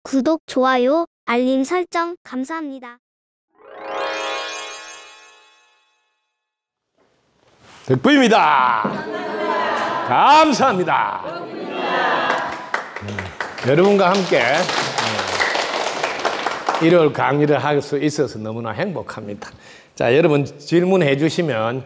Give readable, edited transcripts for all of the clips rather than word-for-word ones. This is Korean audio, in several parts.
구독, 좋아요, 알림 설정 감사합니다. 덕부입니다. 감사합니다. 여러분과 함께 일요일 강의를 할 수 있어서 너무나 행복합니다. 자, 여러분 질문해 주시면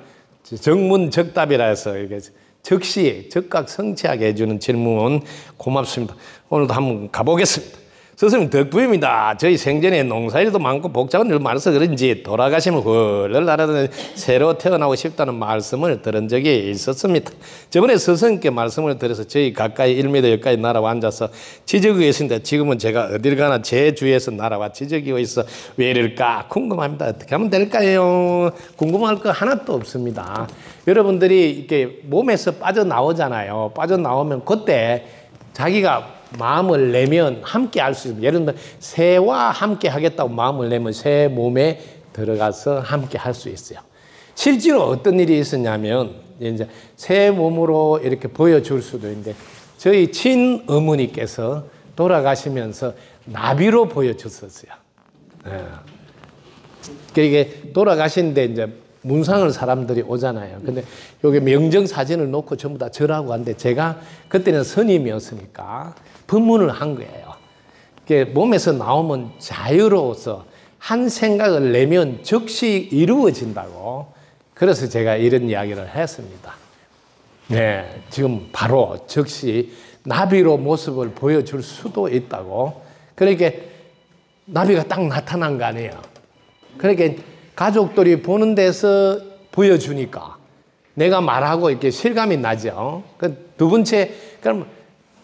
정문적답이라 해서 이게 즉시 적각성취하게 해주는 질문 고맙습니다. 오늘도 한번 가보겠습니다. 스승님 덕부입니다. 저희 생전에 농사일도 많고 복잡한 일 많아서 그런지 돌아가시면 헐 날아다니 새로 태어나고 싶다는 말씀을 들은 적이 있었습니다. 저번에 스승님께 말씀을 드려서 저희 가까이 1m 여기까지 날아와 앉아서 지적이 있습니다. 지금은 제가 어딜 가나 제 주위에서 날아와 지적이고 있어 왜 이럴까 궁금합니다. 어떻게 하면 될까요? 궁금할 거 하나도 없습니다. 여러분들이 이렇게 몸에서 빠져나오잖아요. 빠져나오면 그때 자기가 마음을 내면 함께 할 수 있습니다. 예를 들면 새와 함께 하겠다고 마음을 내면 새 몸에 들어가서 함께 할 수 있어요. 실제로 어떤 일이 있었냐면 이제 새 몸으로 이렇게 보여줄 수도 있는데 저희 친어머니께서 돌아가시면서 나비로 보여줬었어요. 그러니까 돌아가신데 이제 문상을 사람들이 오잖아요. 근데 여기 명정 사진을 놓고 전부 다 절하고 하는데 제가 그때는 스님이었으니까 법문을 한 거예요. 몸에서 나오면 자유로워서 한 생각을 내면 즉시 이루어진다고. 그래서 제가 이런 이야기를 했습니다. 네, 지금 바로 즉시 나비로 모습을 보여줄 수도 있다고. 그러니까 나비가 딱 나타난 거 아니에요. 그러니까 가족들이 보는 데서 보여주니까 내가 말하고 이렇게 실감이 나죠. 두 번째, 그럼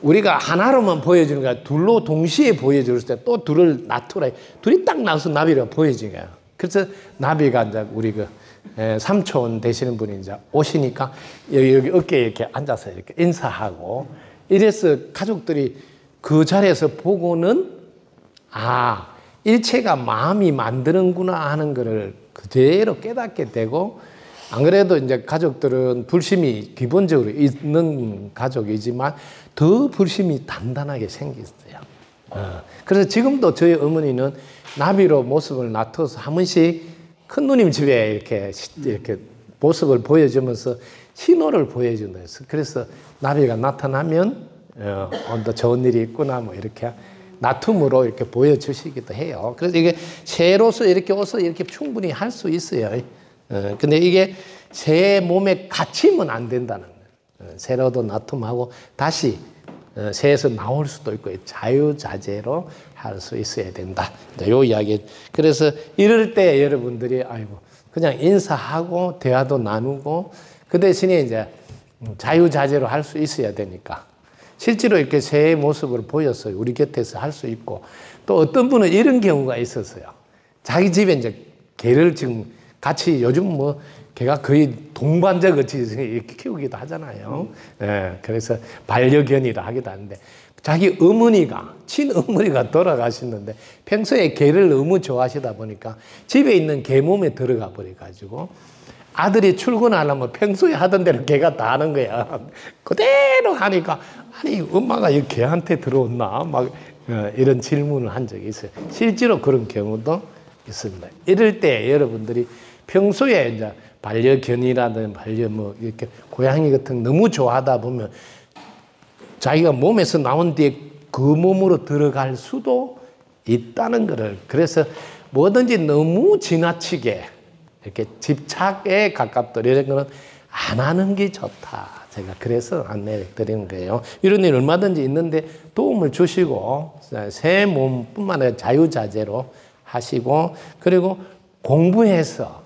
우리가 하나로만 보여주는 거야. 둘로 동시에 보여줄 때 또 둘을 놔두라. 둘이 딱 나와서 나비가 보여진 거야. 그래서 나비가 이제 우리 삼촌 되시는 분이 이제 오시니까 여기 어깨에 이렇게 앉아서 이렇게 인사하고 이래서 가족들이 그 자리에서 보고는 일체가 마음이 만드는구나 하는 거를 그대로 깨닫게 되고, 안 그래도 이제 가족들은 불심이 기본적으로 있는 가족이지만 더 불심이 단단하게 생겼어요. 그래서 지금도 저희 어머니는 나비로 모습을 나타서 한 번씩 큰 누님 집에 이렇게 모습을 보여주면서 신호를 보여준다 했어요. 그래서 나비가 나타나면 더 좋은 일이 있구나 뭐 이렇게 나툼으로 이렇게 보여주시기도 해요. 그래서 이게 새로서 이렇게 와서 이렇게 충분히 할 수 있어요. 근데 이게 새 몸에 갇히면 안 된다는 거예요. 새로도 나툼하고 다시 새에서 나올 수도 있고 자유자재로 할 수 있어야 된다. 요 이야기. 그래서 이럴 때 여러분들이 그냥 인사하고 대화도 나누고 그 대신에 이제 자유자재로 할 수 있어야 되니까. 실제로 이렇게 새의 모습을 보였어요. 우리 곁에서 할 수 있고. 또 어떤 분은 이런 경우가 있었어요. 자기 집에 이제 개를 지금 같이 요즘 개가 거의 동반자 같이 이렇게 키우기도 하잖아요. 그래서 반려견이라 하기도 하는데 자기 어머니가, 친어머니가 돌아가셨는데 평소에 개를 너무 좋아하시다 보니까 집에 있는 개 몸에 들어가 버려가지고 아들이 출근하려면 평소에 하던 대로 개가 다 하는 거야. 그대로 하니까 엄마가 이 개한테 들어왔나? 이런 질문을 한 적이 있어요. 실제로 그런 경우도 있습니다. 이럴 때 여러분들이 평소에 이제 반려견이라든 이렇게 고양이 같은 거 너무 좋아하다 보면 자기가 몸에서 나온 뒤에 그 몸으로 들어갈 수도 있다는 거를. 그래서 뭐든지 너무 지나치게 이렇게 집착에 가깝다 이런 거는 안 하는 게 좋다. 제가 그래서 안내를 드리는 거예요. 이런 일 얼마든지 있는데 도움을 주시고 새 몸뿐만 아니라 자유자재로 하시고, 그리고 공부해서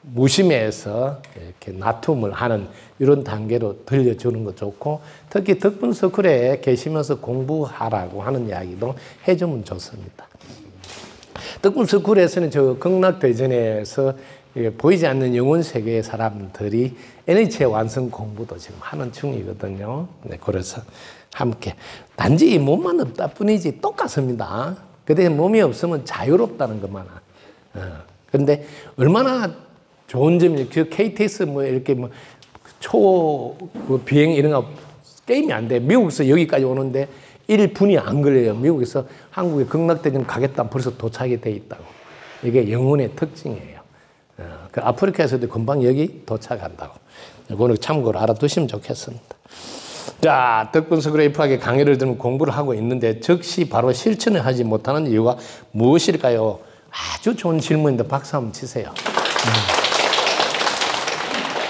무심해서 이렇게 나툼을 하는 이런 단계로 들려주는 거 좋고, 특히 덕분 서클에 계시면서 공부하라고 하는 이야기도 해주면 좋습니다. 덕분 서클에서는 저 극락대전에서 보이지 않는 영혼 세계의 사람들이 NH의 완성 공부도 지금 하는 중이거든요. 그래서 함께. 단지 이 몸만 없다 뿐이지 똑같습니다. 근데 몸이 없으면 자유롭다는 것만. 그런데 얼마나 좋은 점이 KTX 이렇게 초 비행 이런 거 게임이 안 돼. 미국에서 여기까지 오는데 1분이 안 걸려요. 미국에서 한국에 극락대전 가겠다면 벌써 도착이 돼 있다고. 이게 영혼의 특징이에요. 그 아프리카에서도 금방 여기 도착한다고. 이거는 참고로 알아두시면 좋겠습니다. 자, 덕분서 그래프학의 강의를 들으면 공부를 하고 있는데 즉시 바로 실천을 하지 못하는 이유가 무엇일까요? 아주 좋은 질문인데 박수 한번 치세요.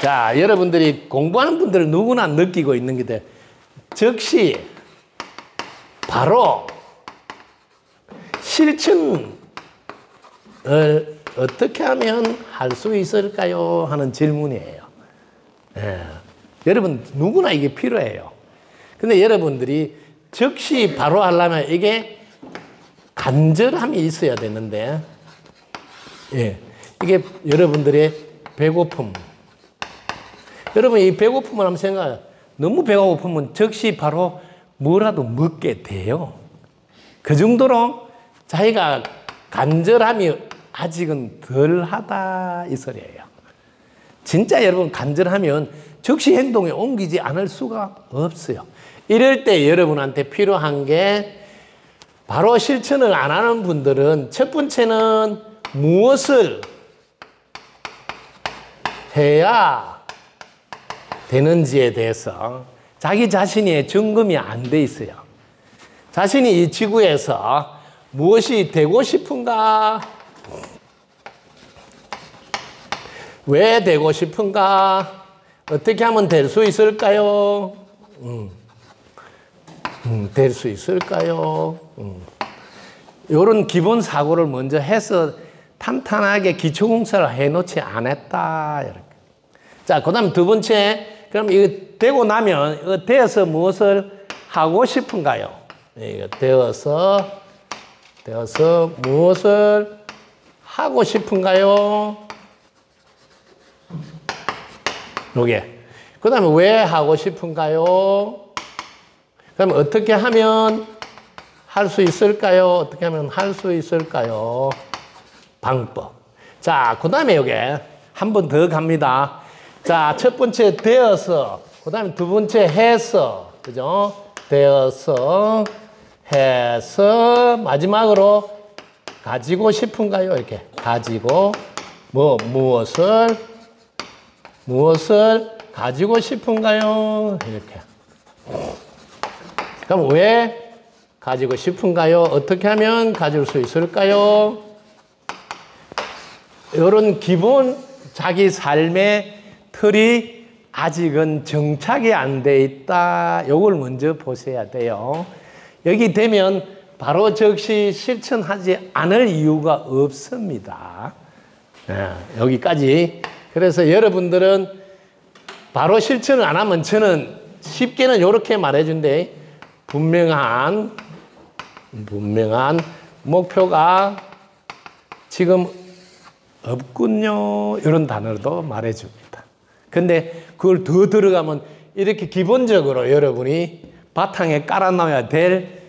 자, 여러분들이 공부하는 분들은 누구나 느끼고 있는 게 돼. 즉시 바로 실천을 어떻게 하면 할 수 있을까요? 하는 질문이에요. 여러분 누구나 이게 필요해요. 근데 여러분들이 즉시 바로 하려면 이게 간절함이 있어야 되는데, 이게 여러분들의 배고픔. 여러분 이 배고픔을 한번 생각해요. 너무 배가 고프면 즉시 바로 뭐라도 먹게 돼요. 그 정도로 자기가 간절함이 아직은 덜하다 이 소리예요. 진짜 여러분 간절하면 즉시 행동에 옮기지 않을 수가 없어요. 이럴 때 여러분한테 필요한 게 바로 실천을 안 하는 분들은 첫 번째는 무엇을 해야 되는지에 대해서 자기 자신이 점검이 안 돼 있어요. 자신이 이 지구에서 무엇이 되고 싶은가? 왜 되고 싶은가? 어떻게 하면 될 수 있을까요? 될 수 있을까요? 이런 기본 사고를 먼저 해서 탄탄하게 기초공사를 해놓지 않았다. 이렇게. 자, 그 다음 두 번째, 그럼 이거 되고 나면 이거 되어서 무엇을 하고 싶은가요? 이거 되어서 무엇을 하고 싶은가요? 요게. 그 다음에 왜 하고 싶은가요? 그럼 어떻게 하면 할 수 있을까요? 어떻게 하면 할 수 있을까요? 방법. 자, 그 다음에 요게 한 번 더 갑니다. 자, 첫 번째 되어서, 그 다음에 두 번째 해서, 그죠? 되어서, 해서, 마지막으로 가지고 싶은가요? 이렇게. 가지고, 무엇을 가지고 싶은가요? 이렇게. 그럼 왜 가지고 싶은가요? 어떻게 하면 가질 수 있을까요? 이런 기본 자기 삶의 틀이 아직은 정착이 안 돼 있다. 이걸 먼저 보셔야 돼요. 여기 되면 바로 즉시 실천하지 않을 이유가 없습니다. 여기까지. 그래서 여러분들은 바로 실천을 안 하면 저는 쉽게는 이렇게 말해준대. 분명한 목표가 지금 없군요. 이런 단어도 말해줍니다. 근데 그걸 더 들어가면 이렇게 기본적으로 여러분이 바탕에 깔아놔야 될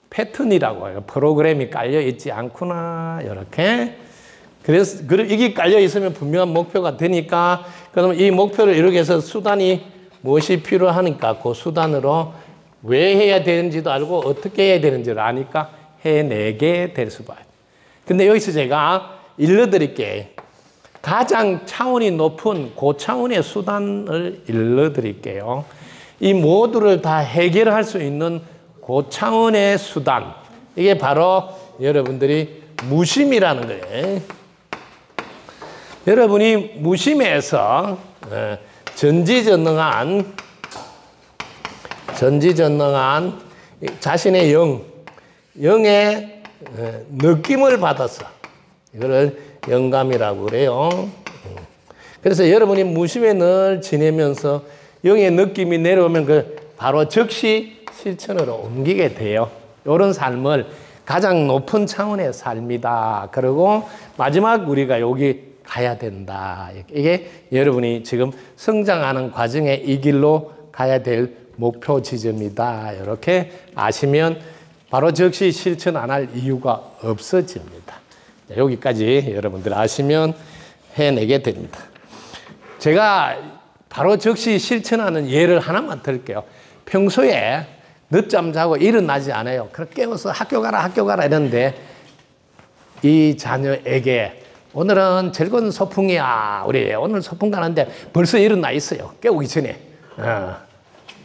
패턴이라고 해요. 프로그램이 깔려 있지 않구나. 이렇게. 그래서 이게 깔려 있으면 분명한 목표가 되니까, 그러면 이 목표를 이루기 위해서 수단이 무엇이 필요하니까 그 수단으로 왜 해야 되는지도 알고 어떻게 해야 되는지를 아니까 해내게 될 수밖에. 근데 여기서 제가 일러드릴게요. 가장 차원이 높은 고차원의 수단을 일러드릴게요. 이 모두를 다 해결할 수 있는 고차원의 수단. 이게 바로 여러분들이 무심이라는 거예요. 여러분이 무심해서 전지전능한 자신의 영의 느낌을 받았어. 이거를 영감이라고 그래요. 그래서 여러분이 무심에 늘 지내면서 영의 느낌이 내려오면 그 바로 즉시 실천으로 옮기게 돼요. 이런 삶을 가장 높은 차원의 삶이다. 그리고 마지막 우리가 여기 가야 된다. 이게 여러분이 지금 성장하는 과정에 이 길로 가야 될 목표 지점이다. 이렇게 아시면 바로 즉시 실천 안 할 이유가 없어집니다. 여기까지 여러분들 아시면 해내게 됩니다. 제가 바로 즉시 실천하는 예를 하나만 들게요. 평소에 늦잠 자고 일어나지 않아요. 그럼 깨워서 학교 가라 이러는데 이 자녀에게 오늘은 즐거운 소풍이야. 우리 오늘 소풍 가는데 벌써 일어나 있어요. 깨우기 전에.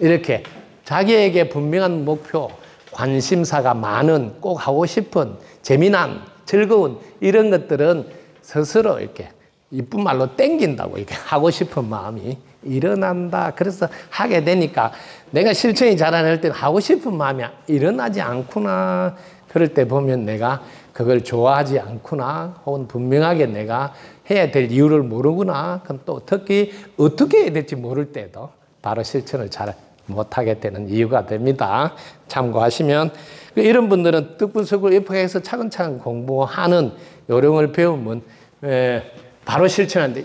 이렇게 자기에게 분명한 목표, 관심사가 많은, 꼭 하고 싶은, 재미난, 즐거운 이런 것들은 스스로 이렇게 이쁜 말로 땡긴다고 이렇게 하고 싶은 마음이 일어난다. 그래서 하게 되니까 내가 실천이 잘 안 할 때는 하고 싶은 마음이 일어나지 않구나. 그럴 때 보면 내가 그걸 좋아하지 않구나. 혹은 분명하게 내가 해야 될 이유를 모르구나. 그럼 또 특히 어떻게 해야 될지 모를 때도 바로 실천을 잘 못하게 되는 이유가 됩니다. 참고하시면 이런 분들은 뜻분석을 입학해서 차근차근 공부하는 요령을 배우면 바로 실천하는데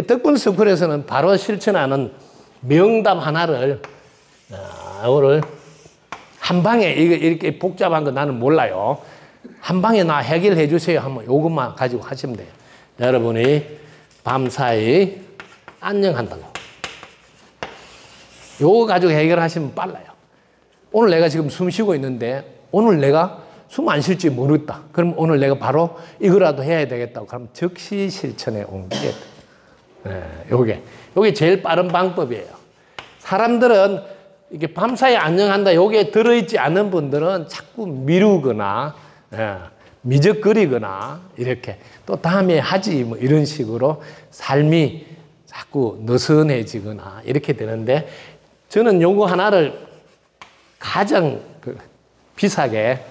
뜻분석에서는 바로 실천하는 명답 하나를 오늘 한 방에 이렇게 복잡한 거 나는 몰라요. 한 방에 나 해결해 주세요 하면 이것만 가지고 하시면 돼요. 여러분이 밤사이 안녕한다고. 요거 가지고 해결하시면 빨라요. 오늘 내가 지금 숨 쉬고 있는데 오늘 내가 숨 안 쉴지 모르겠다. 그럼 오늘 내가 바로 이거라도 해야 되겠다고. 그럼 즉시 실천에 옮기게 돼. 요게 제일 빠른 방법이에요. 사람들은 이게 밤사이 안녕한다. 요게 들어있지 않은 분들은 자꾸 미루거나 미적거리거나 이렇게 또 다음에 하지 뭐 이런 식으로 삶이 자꾸 느슨해지거나 이렇게 되는데 저는 요거 하나를 가장 비싸게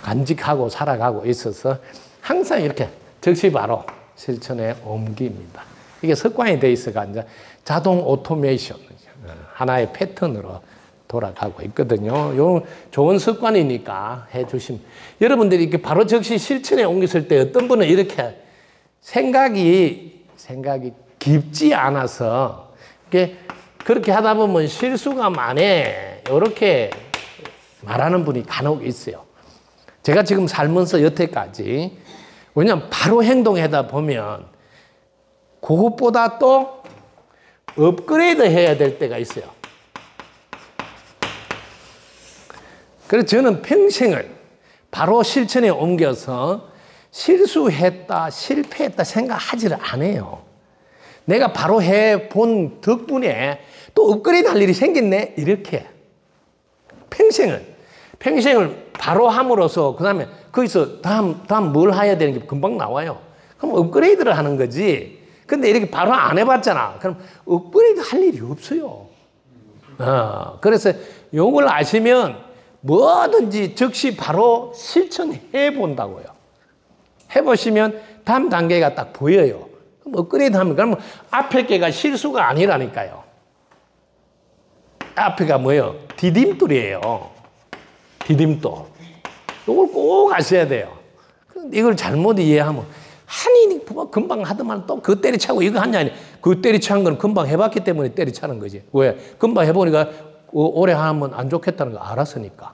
간직하고 살아가고 있어서 항상 이렇게 즉시 바로 실천에 옮깁니다. 이게 습관이 돼 있어가 이제 자동 오토메이션 하나의 패턴으로 돌아가고 있거든요. 요 좋은 습관이니까 해주시면 여러분들이 이렇게 바로 즉시 실천에 옮겼을 때 어떤 분은 이렇게 생각이 깊지 않아서 이게 그렇게 하다 보면 실수가 많네. 이렇게 말하는 분이 간혹 있어요. 제가 지금 살면서 여태까지 왜냐하면 바로 행동하다 보면 그것보다 또 업그레이드 해야 될 때가 있어요. 그래서 저는 평생을 바로 실천에 옮겨서 실수했다, 실패했다 생각하지를 않아요. 내가 바로 해본 덕분에 또 업그레이드 할 일이 생겼네. 이렇게. 평생을 바로 함으로써 그 다음에 거기서 다음 뭘 해야 되는 게 금방 나와요. 그럼 업그레이드를 하는 거지. 근데 이렇게 바로 안 해봤잖아. 그럼 업그레이드 할 일이 없어요. 그래서 요걸 아시면 뭐든지 즉시 바로 실천해 본다고요. 해보시면 다음 단계가 딱 보여요. 그럼 업그레이드 하면 그러면 앞에 게가 실수가 아니라니까요. 앞에가 뭐예요? 디딤돌이에요. 디딤돌. 이걸 꼭 아셔야 돼요. 이걸 잘못 이해하면 한이 금방 하더만 또 그 때리차고 이거 하냐. 그 때리차는 건 금방 해봤기 때문에 때리차는 거지. 왜? 금방 해보니까 오래 하면 안 좋겠다는 거 알았으니까.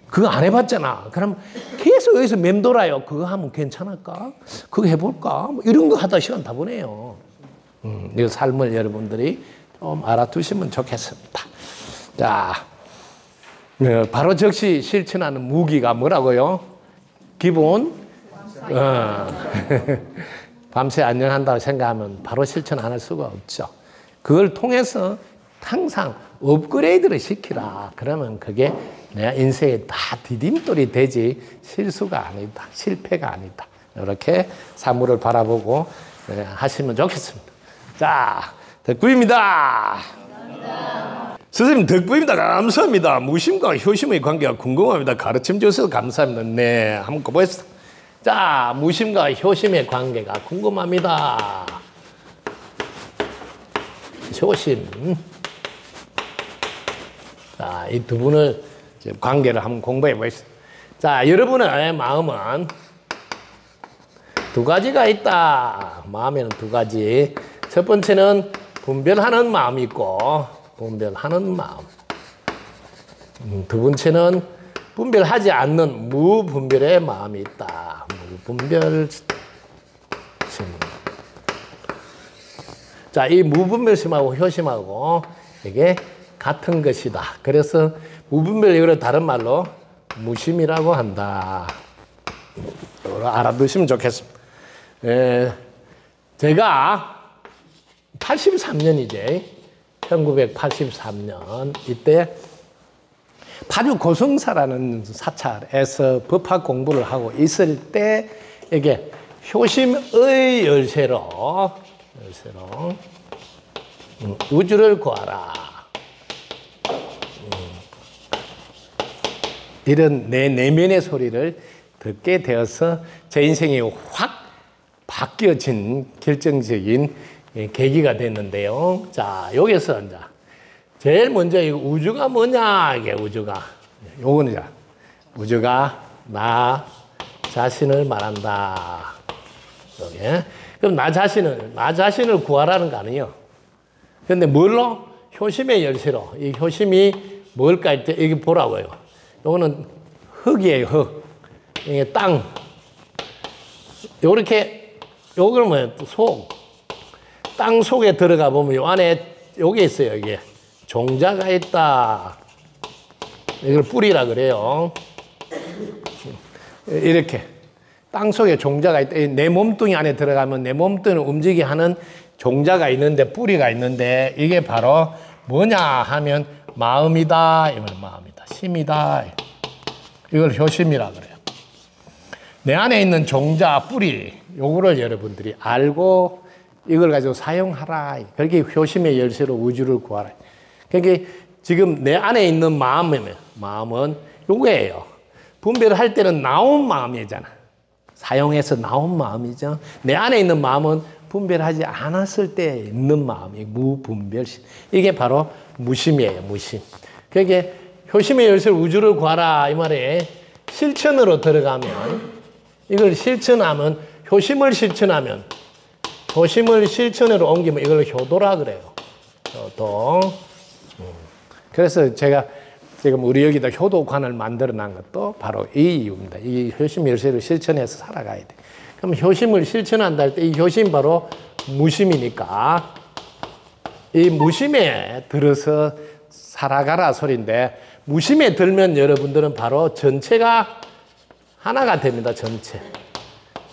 그거 안 해봤잖아. 그럼 계속 여기서 맴돌아요. 그거 하면 괜찮을까? 그거 해볼까? 뭐 이런 거 하다 시간 다 보내요. 이 삶을 여러분들이 좀 알아두시면 좋겠습니다. 자, 바로 즉시 실천하는 무기가 뭐라고요? 기본 밤새 안녕한다고 생각하면 바로 실천 안 할 수가 없죠. 그걸 통해서 항상 업그레이드를 시키라. 그러면 그게 내 인생에 다 디딤돌이 되지 실수가 아니다. 실패가 아니다. 이렇게 사물을 바라보고 하시면 좋겠습니다. 자, 덕구입니다. 선생님 덕구입니다. 감사합니다. 무심과 효심의 관계가 궁금합니다. 가르침 주셔서 감사합니다. 네, 한번 보겠습니다. 자, 무심과 효심의 관계가 궁금합니다. 효심. 자, 이 두 분을 관계를 한번 공부해 보겠습니다. 자, 여러분의 마음은 두 가지가 있다. 마음에는 두 가지. 첫 번째는 분별하는 마음이 있고, 분별하는 마음. 두 번째는 분별하지 않는 무분별의 마음이 있다. 무분별심. 자, 이 무분별심하고 효심하고 이게 같은 것이다. 그래서 무분별 이거를 다른 말로 무심이라고 한다. 알아두시면 좋겠습니다. 제가 83년이제 1983년 이때 파주 고성사라는 사찰에서 법학 공부를 하고 있을 때 이게 효심의 열쇠로 우주를 구하라. 이런 내 내면의 소리를 듣게 되어서 제 인생이 확 바뀌어진 결정적인 계기가 됐는데요. 자, 여기서 이제 제일 먼저 이 우주가 뭐냐, 이게 우주가. 요거는 이제 우주가 나 자신을 말한다. 여기. 그럼 나 자신을 구하라는 거 아니에요. 근데 뭘로? 효심의 열쇠로. 이 효심이 뭘까 할 때, 여기 보라고요. 요거는 흙이에요, 흙. 이게 땅. 요렇게, 요걸 뭐예요? 속. 땅 속에 들어가 보면 요 안에 요게 있어요, 이게. 종자가 있다. 이걸 뿌리라 그래요. 이렇게. 땅 속에 종자가 있다. 내 몸뚱이 안에 들어가면 내 몸뚱이를 움직이게 하는 종자가 있는데, 뿌리가 있는데, 이게 바로 뭐냐 하면 마음이다. 이말 마음이다. 심이다. 이걸 효심이라 그래요. 내 안에 있는 종자, 뿌리, 요거를 여러분들이 알고 이걸 가지고 사용하라. 그렇게 효심의 열쇠로 우주를 구하라. 그러니까 지금 내 안에 있는 마음은 요거예요. 분별할 때는 나온 마음이잖아. 사용해서 나온 마음이죠. 내 안에 있는 마음은 분별하지 않았을 때 있는 마음이 무분별심. 이게 바로 무심이에요, 무심. 그러니까 효심의 열쇠로 우주를 구하라 이 말에 실천으로 들어가면 이걸 실천하면 효심을 실천으로 옮기면 이걸 효도라 그래요. 효도. 그래서 제가 지금 우리 여기다 효도관을 만들어 놓은 것도 바로 이 이유입니다. 이 효심 열쇠를 실천해서 살아가야 돼. 그럼 효심을 실천한다 할 때 이 효심 바로 무심이니까 이 무심에 들어서 살아가라 소리인데 무심에 들면 여러분들은 바로 전체가 하나가 됩니다. 전체.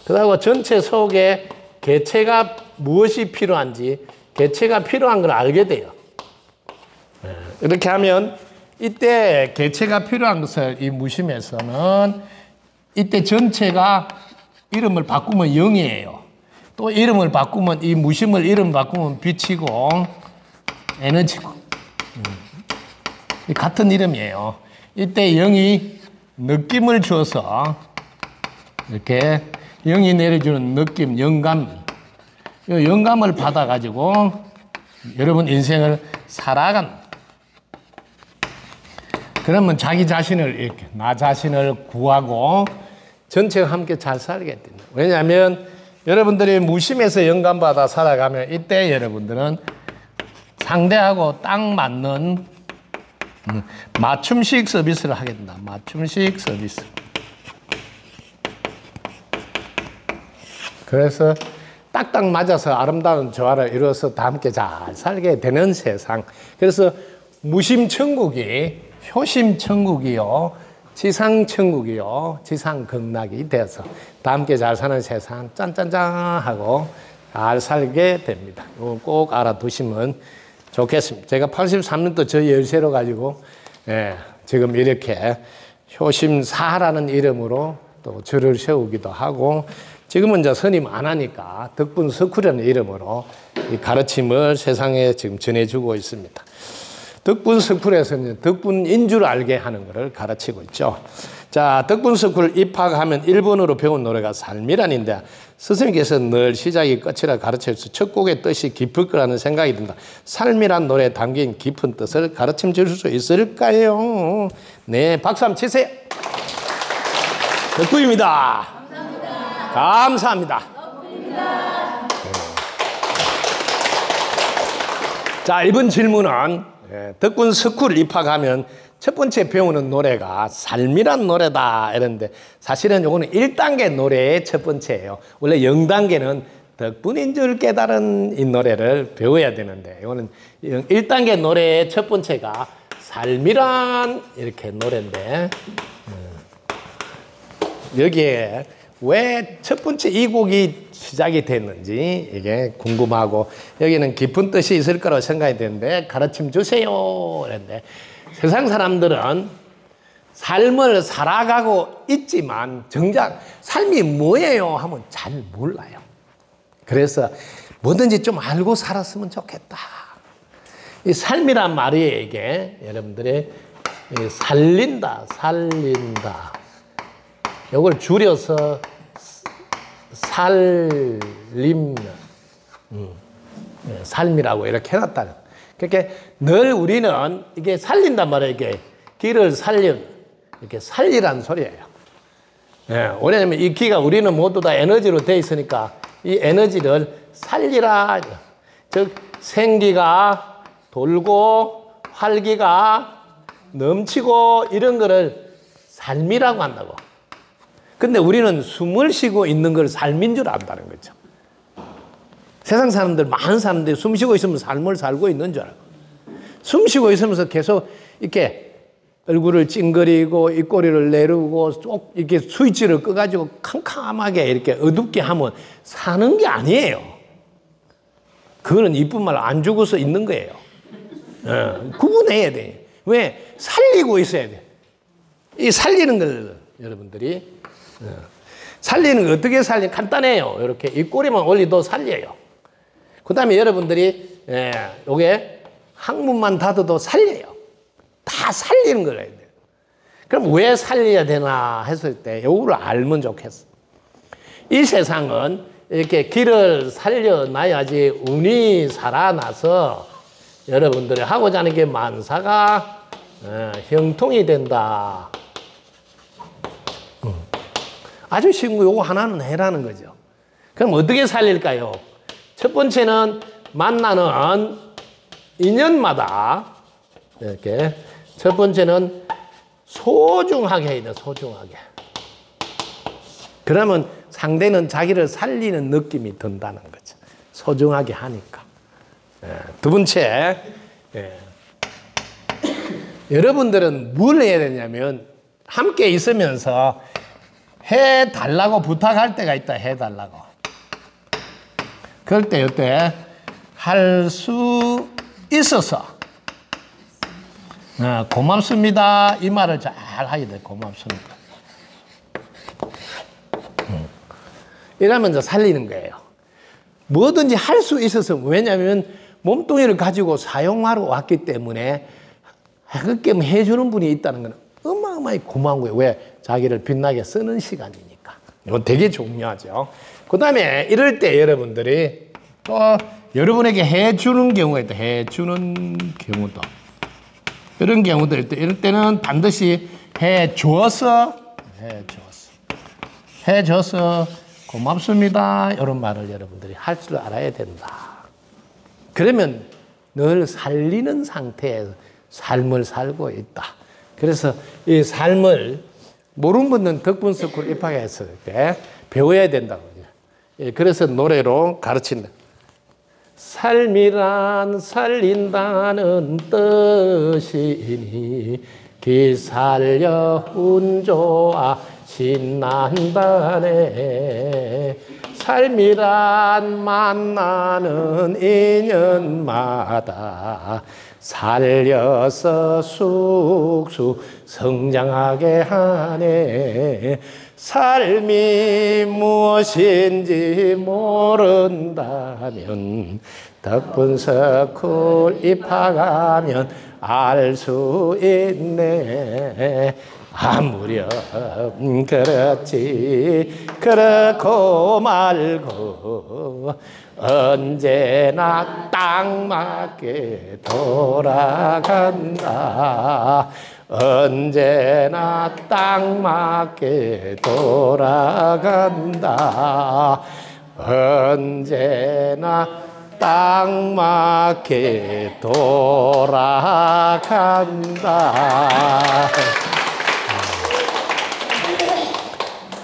그리고 전체 속에 개체가 무엇이 필요한지 개체가 필요한 걸 알게 돼요. 이렇게 하면 이때 개체가 필요한 것을 이 무심에서는 이때 전체가 이름을 바꾸면 영이에요. 또 이름을 바꾸면 이 무심을 이름 바꾸면 빛이고 에너지고 같은 이름이에요. 이때 영이 느낌을 주어서 이렇게 영이 내려주는 느낌, 영감, 이 영감을 받아가지고 여러분 인생을 살아간. 그러면 자기 자신을 이렇게 나 자신을 구하고 전체가 함께 잘 살게 된다. 왜냐하면 여러분들이 무심해서 영감받아 살아가면 이때 여러분들은 상대하고 딱 맞는 맞춤식 서비스를 하게 된다. 맞춤식 서비스. 그래서 딱딱 맞아서 아름다운 조화를 이루어서 다 함께 잘 살게 되는 세상. 그래서 무심천국이 효심천국이요, 지상천국이요, 지상극락이 돼서 다 함께 잘 사는 세상 짠짠짠 하고 잘 살게 됩니다. 이거 꼭 알아두시면 좋겠습니다. 제가 83년도 저 열쇠로 가지고 지금 이렇게 효심사라는 이름으로 또 절을 세우기도 하고 지금은 이제 선임 안 하니까 덕분 석후라는 이름으로 이 가르침을 세상에 지금 전해주고 있습니다. 덕분 석굴에서는 덕분인 줄 알게 하는 것을 가르치고 있죠. 자, 덕분 석굴 입학하면 1번으로 배운 노래가 삶이란인데 스승님께서 늘 시작이 끝이라 가르쳐서 첫 곡의 뜻이 깊을 거라는 생각이 든다. 삶이란 노래에 담긴 깊은 뜻을 가르쳐 줄 수 있을까요? 네, 박수 한번 치세요. 덕분입니다. 감사합니다. 감사합니다. 덕분입니다. 자, 이번 질문은 덕분 석굴 입학하면 첫 번째 배우는 노래가 삶이란 노래다 이랬는데 사실은 요거는 1단계 노래의 첫 번째예요. 원래 0단계는 덕분인 줄 깨달은 이 노래를 배워야 되는데, 이거는 1단계 노래의 첫 번째가 삶이란 이렇게 노래인데, 여기에 왜 첫 번째 이 곡이 시작이 됐는지 이게 궁금하고, 여기는 깊은 뜻이 있을 거라고 생각이 되는데 가르침 주세요 그랬는데, 세상 사람들은 삶을 살아가고 있지만 정작 삶이 뭐예요 하면 잘 몰라요. 그래서 뭐든지 좀 알고 살았으면 좋겠다. 이 삶이란 말이 이게 여러분들이 살린다, 살린다. 이걸 줄여서 삶이라고 이렇게 해놨다는. 그러니까 늘 우리는 이게 살린단 말이에요. 이게 기를 이렇게 살리란 소리예요. 예, 왜냐하면 이 기가 우리는 모두 다 에너지로 되어 있으니까 이 에너지를 살리라. 즉 생기가 돌고 활기가 넘치고 이런 거를 삶이라고 한다고. 근데 우리는 숨을 쉬고 있는 걸 삶인 줄 안다는 거죠. 세상 사람들, 많은 사람들이 숨 쉬고 있으면 삶을 살고 있는 줄 알고, 숨 쉬고 있으면서 계속 이렇게 얼굴을 찡그리고 입꼬리를 내리고 쭉 이렇게 스위치를 꺼가지고 캄캄하게 이렇게 어둡게 하면 사는 게 아니에요. 그거는 이쁜 말 안 죽어서 있는 거예요. 구분해야 돼. 왜? 살리고 있어야 돼. 이 살리는 걸 여러분들이 살리는 거 어떻게 살리는? 간단해요. 이렇게 입꼬리만 올리도 살려요. 그 다음에 여러분들이 요게 항문만 닫아도 살려요. 다 살리는 걸 해야 돼요. 그럼 왜 살려야 되나 했을 때 요거를 알면 좋겠어. 이 세상은 이렇게 길을 살려놔야지 운이 살아나서 여러분들이 하고자 하는 게 만사가 형통이 된다. 아주 쉬운 거 요거 하나는 해라는 거죠. 그럼 어떻게 살릴까요? 첫 번째는 만나는 인연마다 이렇게 첫 번째는 소중하게 해야 돼. 소중하게. 그러면 상대는 자기를 살리는 느낌이 든다는 거죠. 소중하게 하니까. 두 번째, 여러분들은 뭘 해야 되냐면 함께 있으면서 해달라고 부탁할 때가 있다. 해달라고. 그럴 때 이때 할 수 있어서 고맙습니다. 이 말을 잘 하게 돼. 고맙습니다. 이러면서 살리는 거예요. 뭐든지 할 수 있어서. 왜냐하면 몸뚱이를 가지고 사용하러 왔기 때문에 그렇게 해주는 분이 있다는 건 어마어마하게 고마운 거예요. 왜? 자기를 빛나게 쓰는 시간이니까. 이건 되게 중요하죠. 그 다음에 이럴 때 여러분들이 또 여러분에게 해주는 경우가 있다. 해주는 경우도. 이런 경우도 이럴 때는 반드시 해줘서 고맙습니다. 이런 말을 여러분들이 할 줄 알아야 된다. 그러면 늘 살리는 상태에서 삶을 살고 있다. 그래서 이 삶을 모르는 분은 덕분스쿨 입학했을 때 배워야 된다고. 그래서 노래로 가르친다. 삶이란 살린다는 뜻이니 기살려 운 좋아 신난다네. 삶이란 만나는 인연마다 살려서 쑥쑥 성장하게 하네. 삶이 무엇인지 모른다면 덕분스쿨 입학하면 알 수 있네. 아무렴 그렇지 그렇고 말고 언제나 딱 맞게 돌아간다. 언제나 딱 맞게 돌아간다. 언제나 딱 맞게 돌아간다.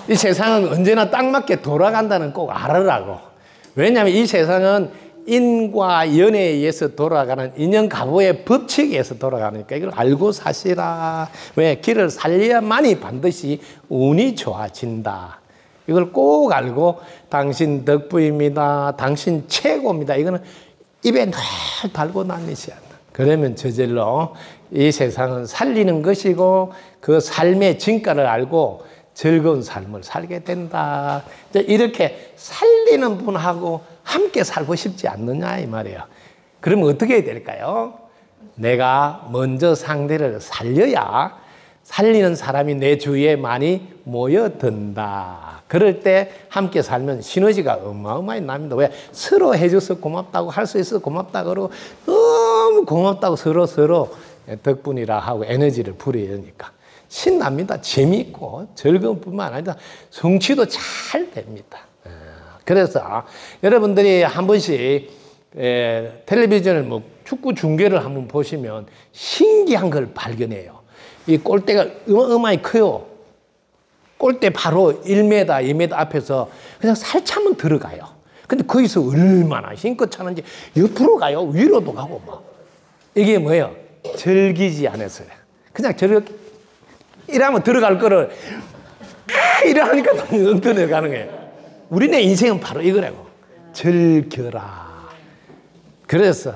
이 세상은 언제나 딱 맞게 돌아간다는 꼭 알으라고. 왜냐하면 이 세상은 인과 연애에 의해서 돌아가는 인연가보의 법칙에 의해서 돌아가니까 이걸 알고 사시라. 왜? 길을 살려야만이 반드시 운이 좋아진다. 이걸 꼭 알고 당신 덕분입니다. 당신 최고입니다. 이거는 입에 늘 달고 다니셔야 한다. 그러면 저절로 이 세상은 살리는 것이고 그 삶의 진가를 알고 즐거운 삶을 살게 된다. 이렇게 살리는 분하고 함께 살고 싶지 않느냐 이 말이에요. 그러면 어떻게 해야 될까요? 내가 먼저 상대를 살려야 살리는 사람이 내 주위에 많이 모여든다. 그럴 때 함께 살면 시너지가 어마어마히 납니다. 왜? 서로 해줘서 고맙다고 할 수 있어서 고맙다 그러고 너무 고맙다고 서로 덕분이라 하고 에너지를 부려야니까 신납니다. 재미있고 즐거운 뿐만 아니라 성취도 잘 됩니다. 그래서 여러분들이 한 번씩 텔레비전을 뭐 축구 중계를 한번 보시면 신기한 걸 발견해요. 이 골대가 어마어마히 커요. 골대 바로 1m, 2m 앞에서 그냥 살짝만 들어가요. 근데 거기서 얼마나 힘껏 차는지 옆으로 가요. 위로도 가고 막. 이게 뭐예요? 즐기지 않아서요. 그냥 저렇게 이러면 들어갈 거를 이러니까 엉터리로 가는 거예요. 우리네 인생은 바로 이거라고. 즐겨라. 그래서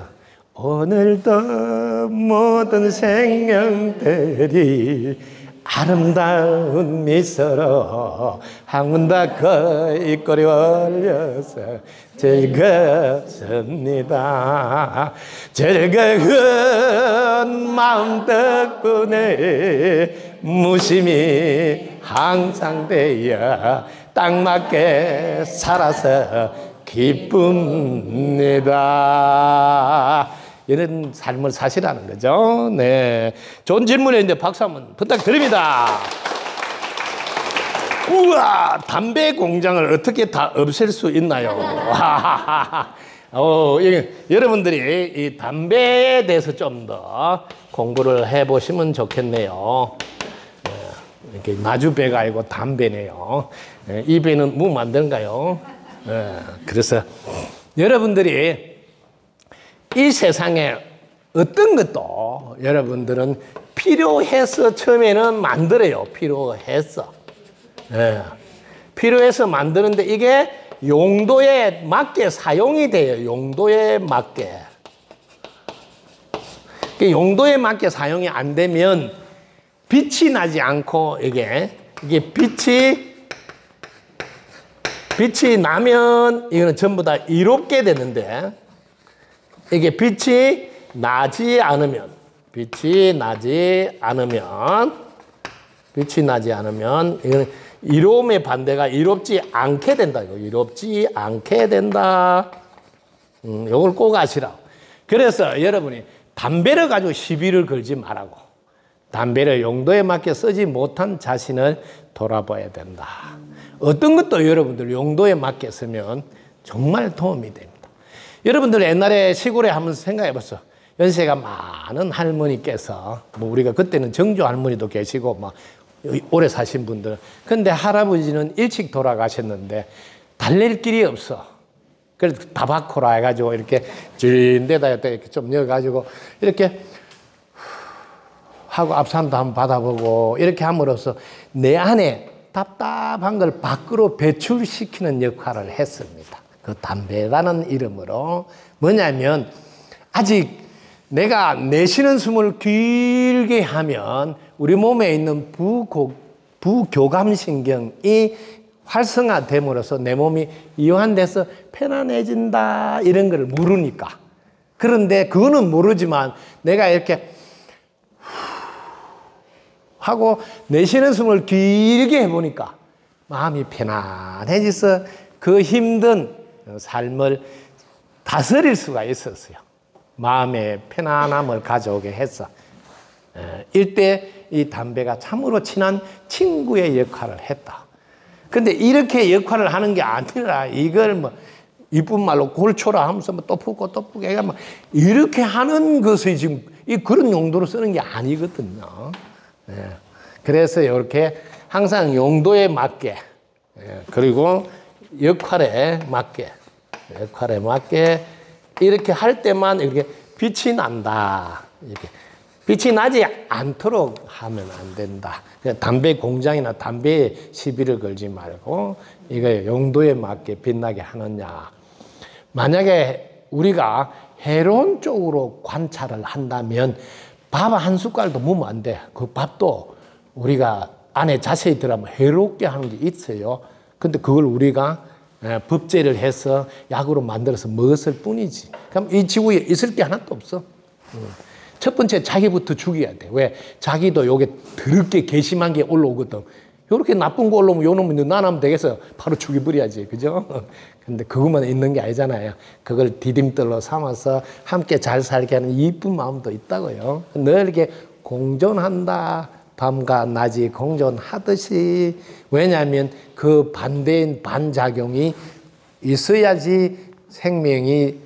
오늘도 모든 생명들이 아름다운 미소로 한군다 거입꼬리 올려서 즐겁습니다. 즐거운 마음 덕분에 무심히 항상 되어 딱 맞게 살아서 기쁩니다. 이런 삶을 사시라는 거죠. 네. 좋은 질문이었는데 박수 한번 부탁드립니다. 우와, 담배 공장을 어떻게 다 없앨 수 있나요? 여러분들이 이 담배에 대해서 좀 더 공부를 해보시면 좋겠네요. 이렇게 마주배가 아니고 담배네요. 이 배는 뭐 만드는가요? 그래서 여러분들이 이 세상에 어떤 것도 여러분들은 필요해서 처음에는 만들어요. 필요해서. 필요해서 만드는데 이게 용도에 맞게 사용이 돼요. 용도에 맞게. 용도에 맞게 사용이 안 되면 빛이 나지 않고 이게 빛이 나면 이거는 전부 다 이롭게 되는데 이게 빛이 나지 않으면 이거는 이로움의 반대가 이롭지 않게 된다. 이거 이롭지 않게 된다. 이걸 꼭 아시라고. 그래서 여러분이 담배를 가지고 시비를 걸지 말라고. 담배를 용도에 맞게 쓰지 못한 자신을 돌아봐야 된다. 어떤 것도 여러분들 용도에 맞게 쓰면 정말 도움이 됩니다. 여러분들 옛날에 시골에 한번 생각해 봤어. 연세가 많은 할머니께서 뭐 우리가 그때는 정조 할머니도 계시고 막 오래 사신 분들. 근데 할아버지는 일찍 돌아가셨는데 달랠 길이 없어. 그래서 타바코라 해가지고 이렇게 진데다 이렇게 좀 넣어가지고 이렇게 하고 앞산도 한번 받아보고 이렇게 함으로써 내 안에 답답한 걸 밖으로 배출시키는 역할을 했습니다. 그 담배라는 이름으로 뭐냐면 아직 내가 내쉬는 숨을 길게 하면 우리 몸에 있는 부교감신경이 활성화됨으로써 내 몸이 이완돼서 편안해진다 이런 걸 모르니까. 그런데 그거는 모르지만 내가 이렇게 하고 내쉬는 숨을 길게 해보니까 마음이 편안해져서 그 힘든 삶을 다스릴 수가 있었어요. 마음의 편안함을 가져오게 했어. 이때 이 담배가 참으로 친한 친구의 역할을 했다. 근데 이렇게 역할을 하는 게 아니라 이걸 뭐 이쁜 말로 골초라 하면서 뭐 또 푸고 또 푸고 뭐 이렇게 하는 것이 지금 그런 용도로 쓰는 게 아니거든요. 그래서 이렇게 항상 용도에 맞게 그리고 역할에 맞게 역할에 맞게 이렇게 할 때만 이렇게 빛이 난다. 이렇게 빛이 나지 않도록 하면 안 된다. 담배 공장이나 담배에 시비를 걸지 말고 이거 용도에 맞게 빛나게 하느냐. 만약에 우리가 해로운 쪽으로 관찰을 한다면 밥 한 숟갈도 먹으면 안 돼. 그 밥도 우리가 안에 자세히 들어가면 해롭게 하는 게 있어요. 근데 그걸 우리가 법제를 해서 약으로 만들어서 먹었을 뿐이지. 그럼 이 지구에 있을 게 하나도 없어. 첫 번째 자기부터 죽여야 돼. 왜? 자기도 요게 더럽게 괘씸한 게 올라오거든. 요렇게 나쁜 거 올라오면 요 놈이 나나면 되겠어. 바로 죽여버려야지. 그죠? 근데 그것만 있는 게 아니잖아요. 그걸 디딤돌로 삼아서 함께 잘 살게 하는 이쁜 마음도 있다고요. 늘 이렇게 공존한다. 밤과 낮이 공존하듯이. 왜냐하면 그 반대인 반작용이 있어야지 생명이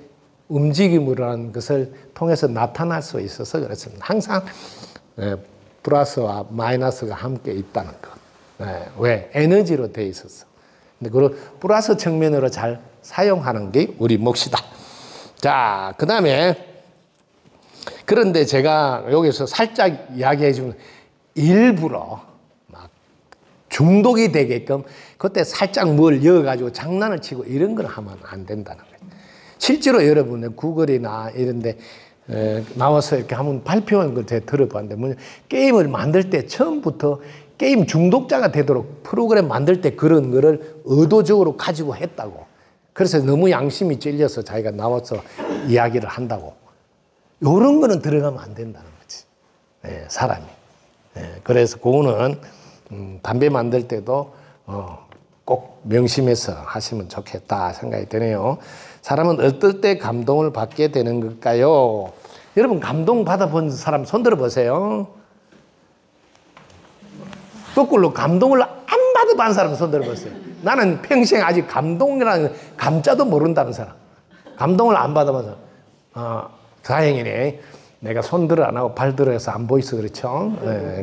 움직임으로 하는 것을 통해서 나타날 수 있어서 그렇습니다. 항상 플러스와 마이너스가 함께 있다는 것. 왜? 에너지로 돼 있어서. 근데 그걸 플러스 측면으로 잘 사용하는 게 우리 몫이다. 자, 그 다음에 그런데 제가 여기서 살짝 이야기해 주면 일부러 막 중독이 되게끔 그때 살짝 뭘 이어가지고 장난을 치고 이런 걸 하면 안 된다는 거예요. 실제로 여러분은 구글이나 이런 데 나와서 이렇게 한번 발표한 걸 제가 들어봤는데 뭐냐, 게임을 만들 때 처음부터 게임 중독자가 되도록 프로그램 만들 때 그런 거를 의도적으로 가지고 했다고. 그래서 너무 양심이 찔려서 자기가 나와서 이야기를 한다고. 이런 거는 들어가면 안 된다는 거지. 사람이. 그래서 그거는 담배 만들 때도 꼭 명심해서 하시면 좋겠다 생각이 드네요. 사람은 어떨 때 감동을 받게 되는 걸까요? 여러분 감동 받아본 사람 손들어 보세요. 거꾸로 감동을 안 받아본 사람 손들어 보세요. 나는 평생 아직 감동이라는 감자도 모른다는 사람. 감동을 안 받아본 사람. 다행이네. 내가 손들어 안 하고 발들어서 안 보이서 그렇죠?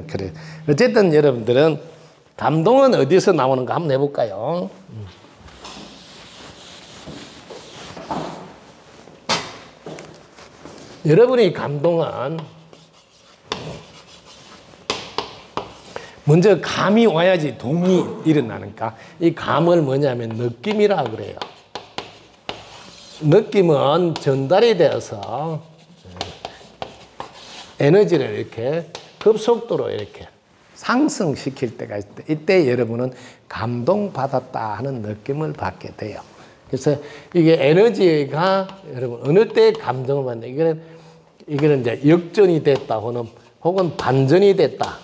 그래. 어쨌든 여러분들은 감동은 어디서 나오는가 한번 해볼까요? 여러분의 감동은 먼저 감이 와야지 동이 일어나니까 이 감을 뭐냐면 느낌이라 그래요. 느낌은 전달이 되어서 에너지를 이렇게 급속도로 이렇게 상승시킬 때가 있을 때 이때 여러분은 감동받았다 하는 느낌을 받게 돼요. 그래서 이게 에너지가 여러분 어느 때 감동을 받는 이거는 이제 역전이 됐다 혹은 반전이 됐다.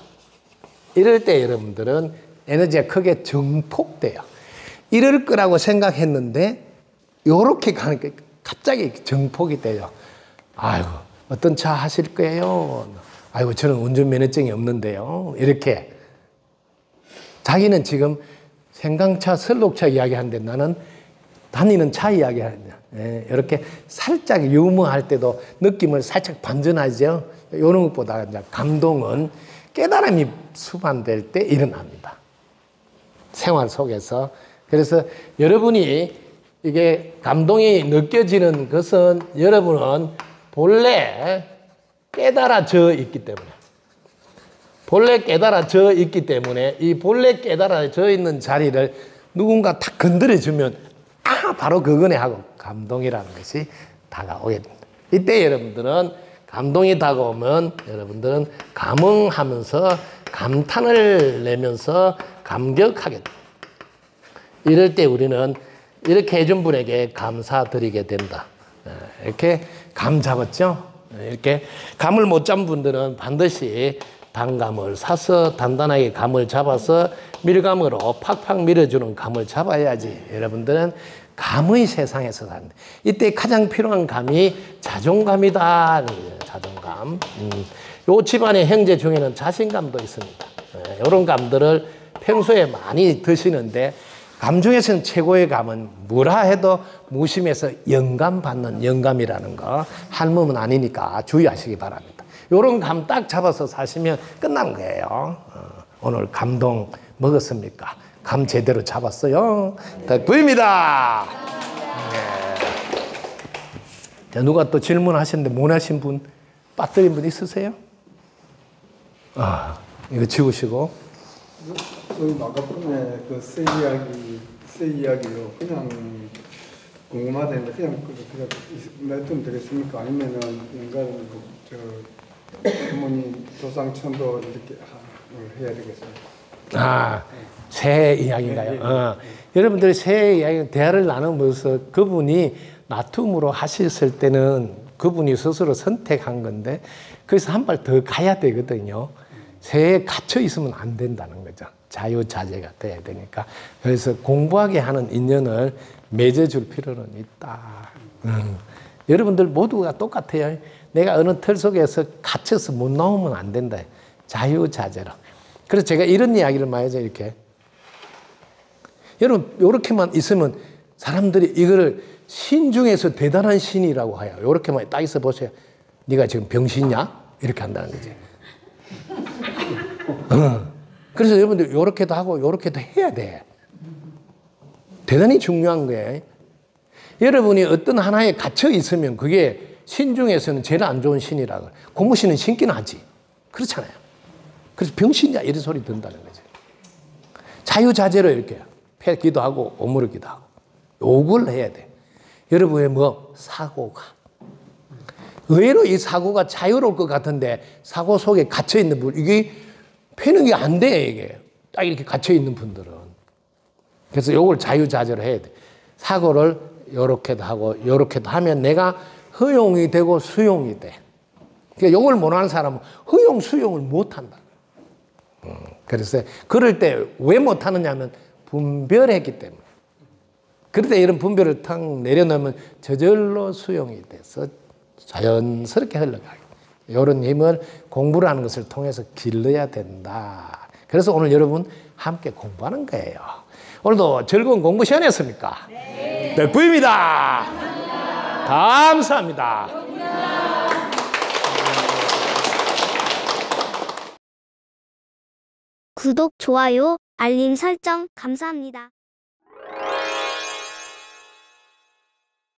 이럴 때 여러분들은 에너지가 크게 증폭돼요. 이럴 거라고 생각했는데 요렇게 가니까 갑자기 증폭이 돼요. 아이고 어떤 차 하실 거예요? 아이고 저는 운전면허증이 없는데요. 이렇게 자기는 지금 생강차, 설록차 이야기하는데 나는 다니는 차 이야기하냐. 이렇게 살짝 유머할 때도 느낌을 살짝 반전하죠. 이런 것보다 이제 감동은 깨달음이 수반될 때 일어납니다. 생활 속에서. 그래서 여러분이 이게 감동이 느껴지는 것은 여러분은 본래 깨달아져 있기 때문에 이 본래 깨달아져 있는 자리를 누군가 탁 건드려주면 바로 그거네 하고 감동이라는 것이 다가오게 됩니다. 이때 여러분들은 감동이 다가오면 여러분들은 감흥하면서 감탄을 내면서 감격하게 됩니다. 이럴 때 우리는 이렇게 해준 분에게 감사드리게 된다. 이렇게 감 잡았죠? 이렇게 감을 못 잡은 분들은 반드시 단감을 사서 단단하게 감을 잡아서 밀감으로 팍팍 밀어주는 감을 잡아야지. 여러분들은 감의 세상에서 사는데 이때 가장 필요한 감이 자존감이다. 자존감. 요 집안의 형제 중에는 자신감도 있습니다. 이런 감들을 평소에 많이 드시는데 감 중에서는 최고의 감은 뭐라 해도 무심해서 영감 받는 영감이라는 거 한몸은 아니니까 주의하시기 바랍니다. 이런 감 딱 잡아서 사시면 끝난 거예요. 오늘 감동 먹었습니까? 감 제대로 잡았어요. 덕분입니다. 네. 자, 누가 또 질문하셨는데 못 하신 분, 빠뜨린 분 있으세요? 이거 지우시고. 저희 아까번에 그 새 이야기요. 그냥 궁금하다는데 그냥 놔두면 되겠습니까? 아니면은 인간은 부모님 조상천도 이렇게 해야 되겠습니까? 새 이야기인가요? 여러분들이 새 이야기 대화를 나누면서 그분이 나툼으로 하셨을 때는 그분이 스스로 선택한 건데 그래서 한 발 더 가야 되거든요. 새에 갇혀 있으면 안 된다는 거죠. 자유자재가 돼야 되니까. 그래서 공부하게 하는 인연을 맺어줄 필요는 있다. 여러분들 모두가 똑같아요. 내가 어느 틀 속에서 갇혀서 못 나오면 안 된다. 자유자재로. 그래서 제가 이런 이야기를 많이 해서 이렇게. 여러분, 이렇게만 있으면 사람들이 이거를 신 중에서 대단한 신이라고 해요. 이렇게만 딱 있어 보세요. 네가 지금 병신이냐? 이렇게 한다는 거지. 그래서 여러분들 이렇게도 하고 이렇게도 해야 돼. 대단히 중요한 거예요. 여러분이 어떤 하나에 갇혀 있으면 그게 신 중에서는 제일 안 좋은 신이라고. 고무신은 신긴 하지. 그렇잖아요. 그래서 병신이야 이런 소리 든다는 거죠. 자유자재로 이렇게 패기도 하고 오므리기도 하고 욕을 해야 돼. 여러분의 사고가. 의외로 이 사고가 자유로울 것 같은데 사고 속에 갇혀 있는 분, 이게 패는 게 안 돼, 이게. 딱 이렇게 갇혀 있는 분들은. 그래서 요걸 자유자재로 해야 돼. 사고를 요렇게도 하고 요렇게도 하면 내가 허용이 되고 수용이 돼. 그러니까 요걸 못하는 사람은 허용, 수용을 못한다. 그래서 그럴 때 왜 못하느냐 하면 분별했기 때문에. 그럴 때 이런 분별을 탁 내려놓으면 저절로 수용이 돼서 자연스럽게 흘러가요. 이런 힘을 공부를 하는 것을 통해서 길러야 된다. 그래서 오늘 여러분 함께 공부하는 거예요. 오늘도 즐거운 공부 시간이었습니까? 네. 100%입니다. 감사합니다. 구독, 좋아요, 알림 설정 감사합니다.